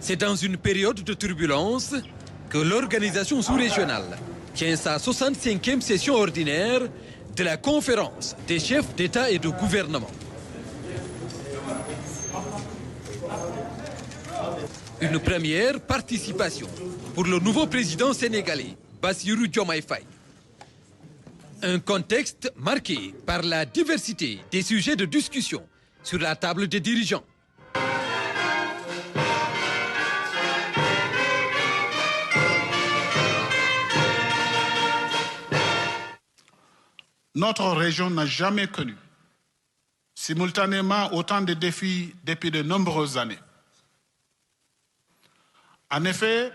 C'est dans une période de turbulence que l'organisation sous-régionale tient sa 65e session ordinaire de la conférence des chefs d'État et de gouvernement. Une première participation pour le nouveau président sénégalais, Bassirou Diomaye Faye. Un contexte marqué par la diversité des sujets de discussion sur la table des dirigeants. Notre région n'a jamais connu simultanément autant de défis depuis de nombreuses années. En effet,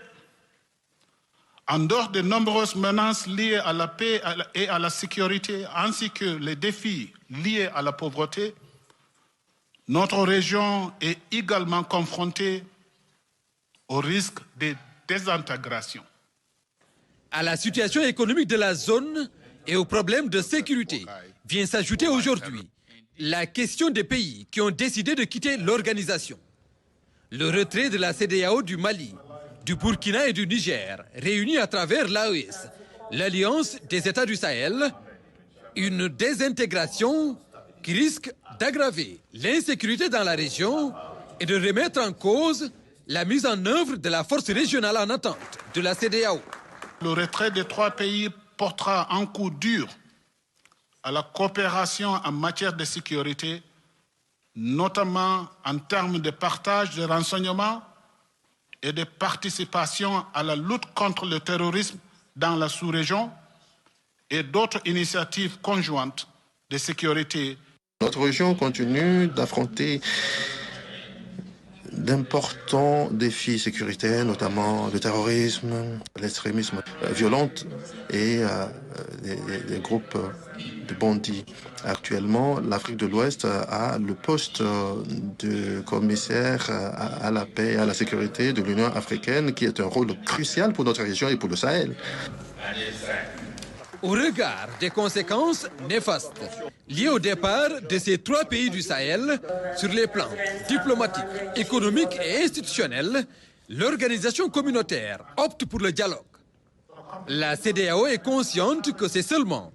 en dehors de nombreuses menaces liées à la paix et à la sécurité, ainsi que les défis liés à la pauvreté, notre région est également confrontée au risque de désintégration. À la situation économique de la zone et aux problèmes de sécurité vient s'ajouter aujourd'hui la question des pays qui ont décidé de quitter l'organisation. Le retrait de la CEDEAO du Mali, du Burkina et du Niger, réunis à travers l'AES, l'Alliance des États du Sahel, une désintégration qui risque d'aggraver l'insécurité dans la région et de remettre en cause la mise en œuvre de la force régionale en attente de la CEDEAO. Le retrait des trois pays portera un coup dur à la coopération en matière de sécurité, notamment en termes de partage de renseignements et de participation à la lutte contre le terrorisme dans la sous-région et d'autres initiatives conjointes de sécurité. Notre région continue d'affronter d'importants défis sécuritaires, notamment le terrorisme, l'extrémisme violent et des groupes de bandits. Actuellement, l'Afrique de l'Ouest a le poste de commissaire à la paix et à la sécurité de l'Union africaine, qui est un rôle crucial pour notre région et pour le Sahel. Au regard des conséquences néfastes liées au départ de ces trois pays du Sahel sur les plans diplomatiques, économiques et institutionnels, l'organisation communautaire opte pour le dialogue. La CEDEAO est consciente que c'est seulement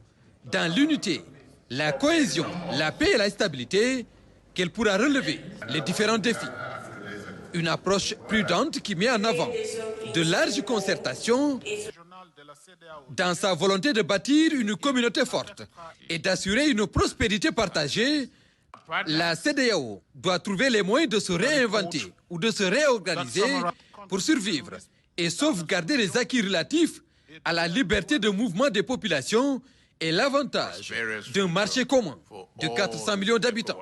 dans l'unité, la cohésion, la paix et la stabilité qu'elle pourra relever les différents défis. Une approche prudente qui met en avant de larges concertations dans sa volonté de bâtir une communauté forte et d'assurer une prospérité partagée. La CEDEAO doit trouver les moyens de se réinventer ou de se réorganiser pour survivre et sauvegarder les acquis relatifs à la liberté de mouvement des populations et l'avantage d'un marché commun de 400 millions d'habitants.